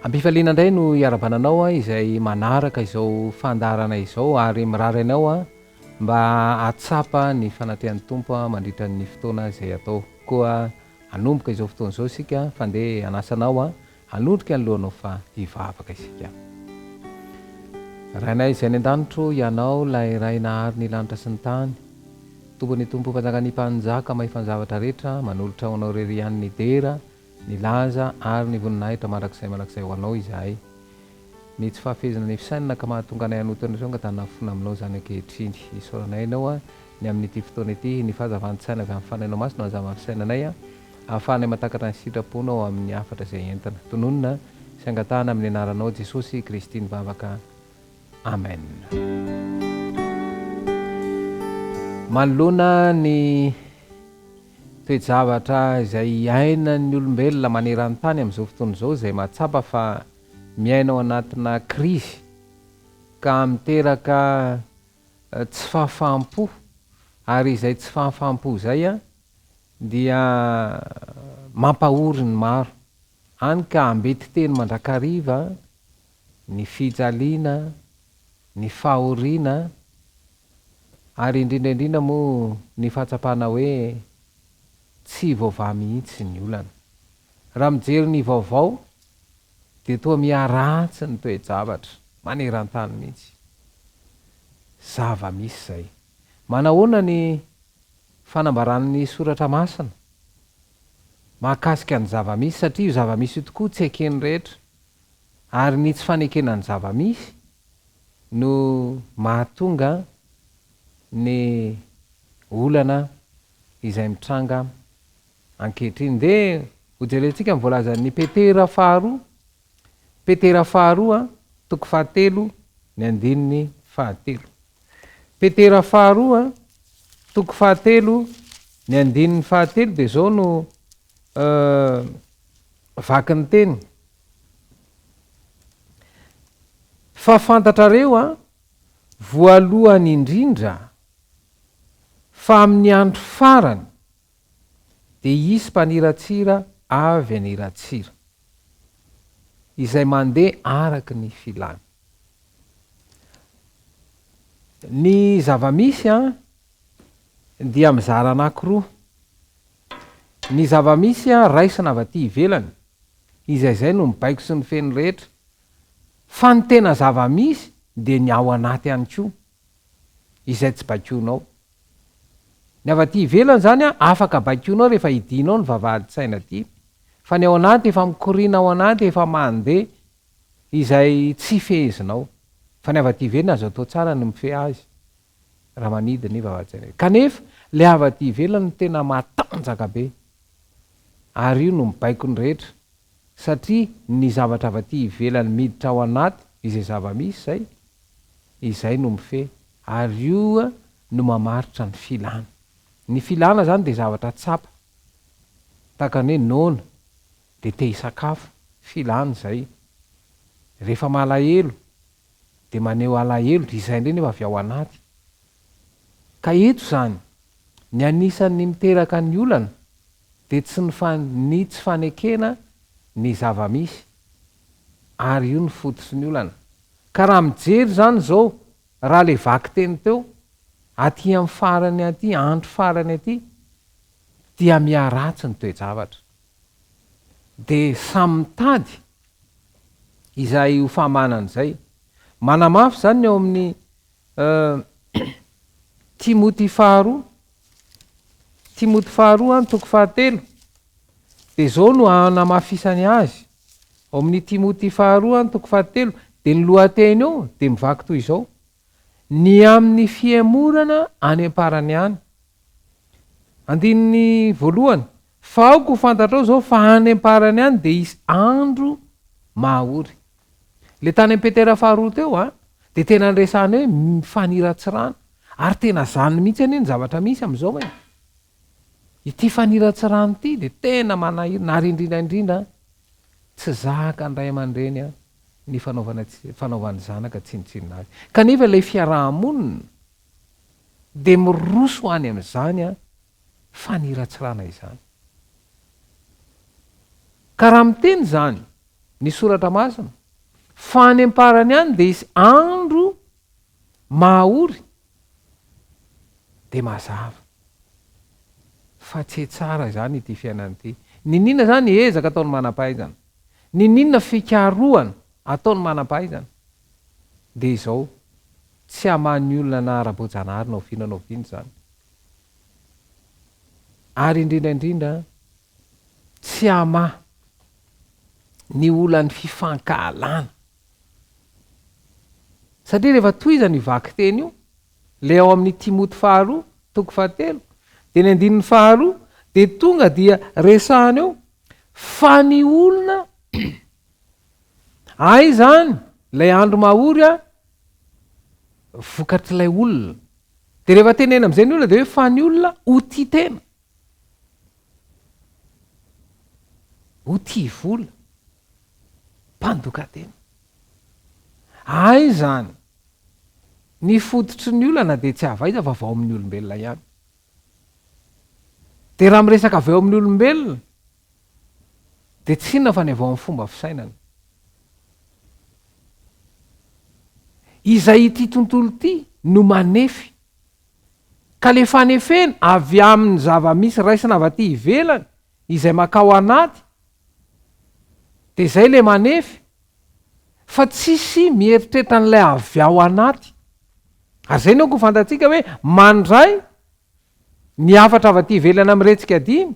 Ampifaliana indray no iarabananao izay manaraka izao fandarana izao ary mirary anao mba atsapa ny fanatehan'ny tompo mandritra ny fotoana izay atao koa anomboka izao fotoana izao isika fandeha anasanao anondrika ny lohanao fa hivavaka isika. Rainay izay ny an-danitro ianao ilay ray nahary ny lanitra sy ny tany, tombony tompo mpanjaka ny mpanjaka mahafany zavatra rehetra, manolotra ho anao rery ihany ny dera, ny laza ary ny voninahitra mandrakizay ho anao izahay. Ny tsy fahafezana ny fisainana ka mahatonga anay hanotana izao ka tanafona aminao zany ankehitriny. Isaoranay ianao ny amin'ity fotoana ity ny fahazavan-tsaina avy amin'ny fanainao masina hazava fisainanay ahafahanay matakatra ny sitraponao amin'ny hafatra izay entana. Tononona sy angatahana amin'ny anaranao Jesosy Kristy nivavaka. Amen. Manoloana ny toejavatra izay iainan'ny olombelona maneran-tany amin'izao fotoana izao izay mahatsapa fa miainao anatina krizy ka miteraka tsy fahafaham-po, ary izay tsy fahafaham-po izay dia mampahory ny maro any ka ambety teny mandrakariva ny fijaliana, ny fahoriana ary indrindraindrindra moa ny fahatsapana hoe tsy vaovao mihitsy ny olana. Raha mijery ny vaovao dia toa miaratsy ny toe-javatra maneran-tany mihitsy. Zava-misy izay. Manahoana ny fanambaran'ny soratra masina mahakasika ny zava-misy, satria io zava-misy io tokoa tsy ekeny rehetra, ary ny tsy fanekena ny zava-misy no mahatonga ny olana izay mitranga ankehitriny. Dia hojerentsika mivoalaza ny Petera faharoa, Petera faharoa toko fahatelo ny andininy fahatelo. Petera faharoa toko fahatelo ny andininy fahatelo dia zao no vaky ny teny. Fa fantatrareo voalohany indrindra fa amin'ny andro farany dia hisy mpaniratsira avy aniratsira izay mandeha araky ny filany. Ny zava-misy dia mizara anankiroa. Ny zava-misy raisina avy aty ivelany, izay no mibaiko sy ny feno rehetra, fa ny tena zava-misy dia ny ao anaty ihany koa izay tsy baikoinao. Ny avy aty ivelany zany afaka baikoinao rehefa hidinao ny vavahady-tsaina aty, fa ny ao anaty efa mikoriana ao anaty efa mandeha izay tsy fehezinao. Fa ny avy aty ivelany azo atao tsara ny mifehy azy raha manidina ny vavahady-tsaina. Kanefa le avy aty ivelany tena matanjaka be, ary io no mibaiko ny rehetra, satria ny zavatra avy aty ivelany miditra ao anaty izay zava-misy izay no mifehy, ary io no mamaritra ny filana. Ny filana zany dia zavatra tsapa, tahaka ny hoe noana dia te hisakafo, filana izay. Rehefa malahelo dia maneho alahelo, izay ndray nefa avy ao anaty. Ka eto zany ny anisan'ny miteraka ny olana dia tsy ny tsy fanekena ny zava-misy, ary io ny fototsy ny olana. Ka raha mijery zany zao, raha le vaky teny teo aty amin'ny farany aty, andro farany aty, dia miaratsy ny toe-javatra, dia samy mitady izay ho famanana izay. Manamafy zany ao amin'ny Timoty faharoa, Timoty faharoa toko fahatelo, dia zao no hanamafisany azy. Ao amin'ny Timoty faharoa toko fahatelo dia ny lohateny eo dia mivaky toy izao: ny amin'ny fiemorana any am-parany any. Andininy voalohany, fa aoko fantatrao zao fa any am-parany any dia hisy andro mahaory. Le tany am Petera faharoa teo dia tena nresahany hoe mifaniratsirana, ary tena zany mihitsy anie ny zavatra misy amin'izao hoe ity faniratsirana ity dia tena manahirana, ary indrindraindrindra tsy zaka ny ray aman-dreny ny fanaovan'ny zanaka tsinotsinona azy. Kanefa ilay fiarahamonina dia miroso any amin'izany faniratsirana izany. Ka raha miteny zany ny soratra masina fa any amparany any de isy andro mahaory de mazava fa tsy tsara zany ity fiainany ity. Ninina zany ezaka ataony manam-pahaizana, ninina fikaroana ataony manam-pahaizana de izao tsy hamany olona na ara-boajanahary nao fihinanao viny zany. Ary indrindraindrindra tsy hama ny olan'ny fifankahalana satria rehefa toiza ny vaky teny io le ao amin'ny Timoty 2:7 de ny 5 de tonga dia resahana eo fa ny olona ay zany lay andro mahory a vokatr'ilay olona de rehefa tenena am'izay ny olona de hoe fa ny olona ho tia tena, ho tia vola, mpandoka tena. Ay zany ny fototry ny olana de tsy avaiza fa vao amin'ny olombelona ihany. De raha miresaka avy eo amin'ny olombelona de tsy inona fa ny avao amin'ny fomba fisainana. Izay ity tontolo ity no manefy ka le fanefena avy amin'ny zava-misy raisina avy aty ivelany izay makao anaty de zay le manefy fa tsisy mieritreritra n'lay avy ao anaty. Ary zay no ko fantatsika hoe mandray ny afatra avy aty ivelany am'retsika dimy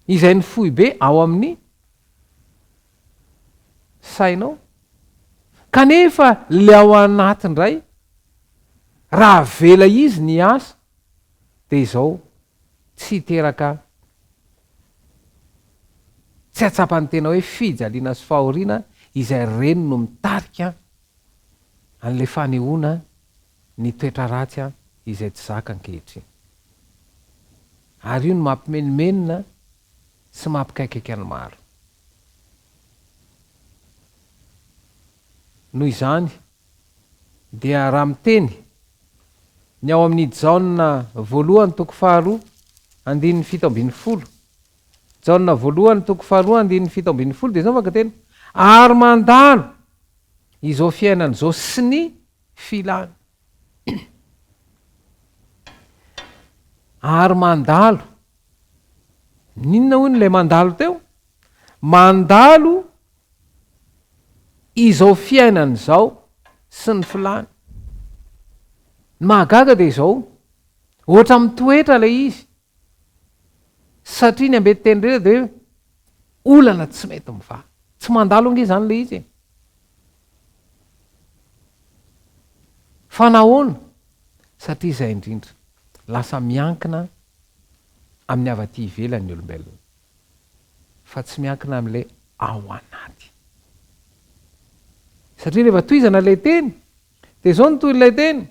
izay ny fohy be ao amin'ny sainao, kanefa le ao anaty indray raha vela izy ny asa de izao tsy teraka, tsy atsapany tena hoe fijaliana sy fahoriana izay reny no mitarika an'le fanehoana ny toetra ratsy a izay tsy zaka ankehitriny. Ary io no mampimenimenina sy mampikaikaiky ny maro. Noho izany dia raha miteny ny ao amin'ny Jaona 1:2-7 Jaona 1:2-7 de zao maka teny ary mandalo izao fiainana zao sy ny filany. Ary mandalo, ninona hoy ny lay mandalo teo? Mandalo izao fiainana zao sy ny filany. Mahagaga de izao ohatra mitoetra lay izy satria ny ambety teny rera de hoe olana tsy mety mivaha, tsy mandalo ange zany le izy. Fa nahoana? Satria izay indrindra lasa miankina amin'ny avy aty ivelany olombelona fa tsy miankina amin'le ao anaty. Satria rehefa toizana lay teny de zao ny toy lay teny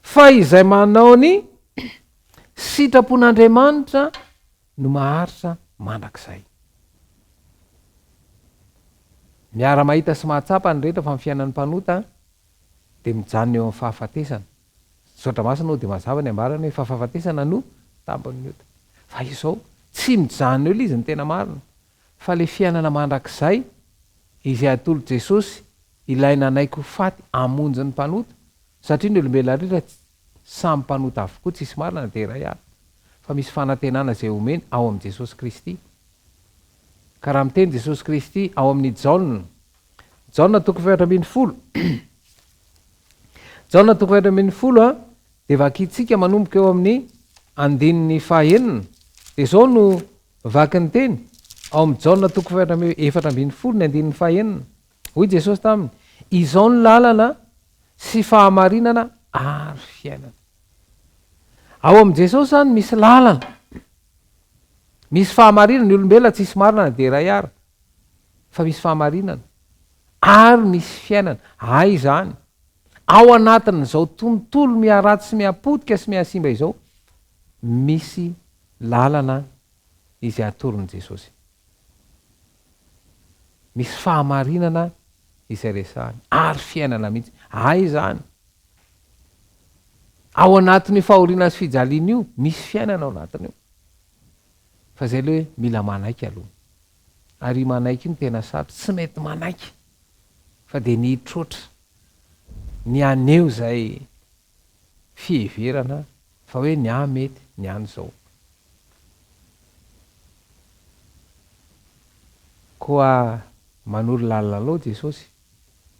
fa izay manao ny sitrapon'Andriamanitra no maharitra mandrakizay. Miara mahita sy mahatsapa ny rehetra fa ny fiainan'ny mpanota de mijanona eo amin'ny fahafatesana. Sotra masina ao de mazava ny ambarany hoe fahafatesana no tambon'ny ota. Fa izao tsy mijanona eo izy ny tena marina fa le fiainana mandrakizay izay atolo Jesosy ilaina anaiko faty amonjy ny mpanota satria ny olombelona rehetra samy mpanota avokoa, tsisy marina de iray ary fa misy fanantenana zay omeny ao amin'i Jesosy Kristy. Ka raha miteny Jesosy Kristy ao amin'ny Jaona 2:7 Jaona 2:7 de vakitsika manomboka eo amin'ny 9 de zao no vaky ny teny ao amin'ny Jaona 2:7 ny 9 hoy Jesosy taminy izao ny lalana sy fahamarinana ary fiainana. Ao amin'i Jesosy zany misy lalana, misy fahamarinana. Ny olombelona tsisy marina de iray ary fa misy fahamarinana ary misy fiainana. Ay zany ao anatin'izao tontolo miaratsy sy miapodika sy miasimba izao misy lalana izay atoron'i Jesosy, misy fahamarinana izay resahany ary fiainana mihitsy. Ay zany ao anatin'ny fahoriana sy fijaliana io misy fiainana ao anatiny io. Fa zay le hoe mila manaiky aloha ary manaiky iny tena satry tsy mety manaiky fa de ny hitrotra ny aneo zay fiheverana fa hoe ny a mety ny any zao. Koa manoro lalina loha Jesosy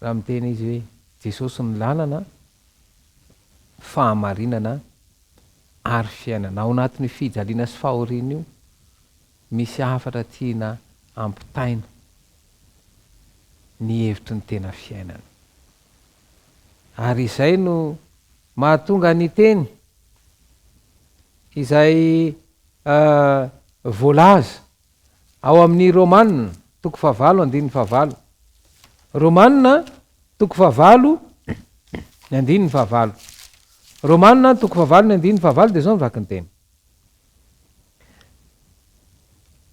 raha miteny izy hoe Jesosy ny lalana fahamarinana ary fiainana. Ao anatin'ny fijaliana sy fahoriana io misy hafatra tiana ampitaina ny hevitry ny tena fiainana. Ary izay no mahatonga ny teny izay voalaza ao amin'ny Romanina toko 7:5. Romanina toko 7:5. Romanina toko 7:5 de zao mivaky ny teny.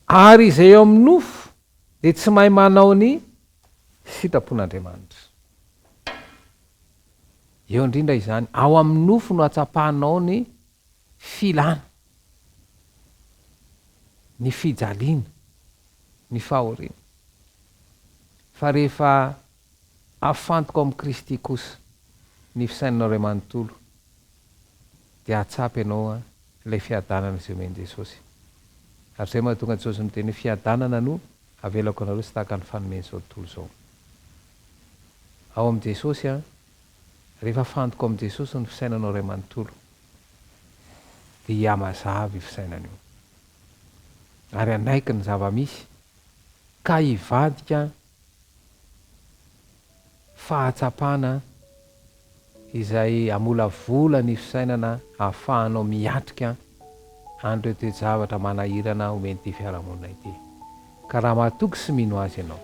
Ary izay eo amin'ny nofo de tsy mahay manao ny sitrapon'Andriamanitra. Eo indrindra izany, ao amin'ny nofo no atsapahanao ny filana, ny fijaliana, ny fahoriana. Fa rehefa afantoko amin'ny Kristy kosa ny fisainanao ray manontolo de atsapy ianao ilay fiadanana izay omeny Jesosy. Ary zay mahatonga Jesosy miteny hoe fiadanana no avelako anareo tsy tahaka ny fanomeny zao tontolo zao. Ao amin'ny Jesosy rehefa afantoko amin'ny Jesosy ny fisainanao ray manontolo de iamazava i fisainana io. Ary anaiky ny zava-misy ka hivadika fahatsapana izay amolavola ny fisainana ahafahanao miatrika an'ireo toe-javatra manahirana omeny ty fiarahamonina ity. Ka raha mahatoky sy mino azy ianao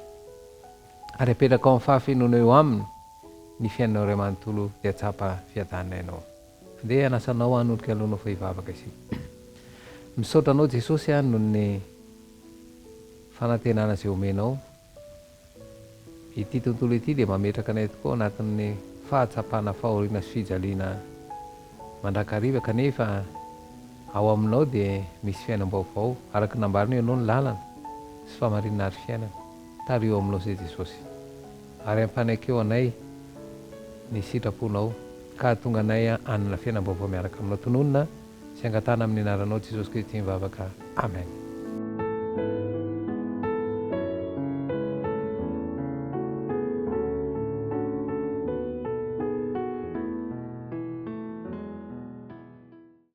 ary apetraka ao amin'ny fahafenona eo aminy ny fiainanao ray manontolo de atsapa fiadanana ianao. Andeha anasanao hanoloka alohanao fa hivavaka isika. Misaotra anao Jesosy noho ny fanantenana izay omenao. Ity tontolo ity de mametraka anay tokoa anatin'ny fahatsapana fahoriana sy fijaliana mandrakariva kanefa ao aminao de misy fiainam-baovao araka nambarina ianao ny lalana sy fahamarinana ary fiainana. Tario aminao zay Jesosy ary ampanaiky anay ny sitraponao ka tonga anay anana fiainam-baovao miaraka aminao. Tononona sy angatana amin'ny anaranao Jesosy Kristy mivavaka. Amen.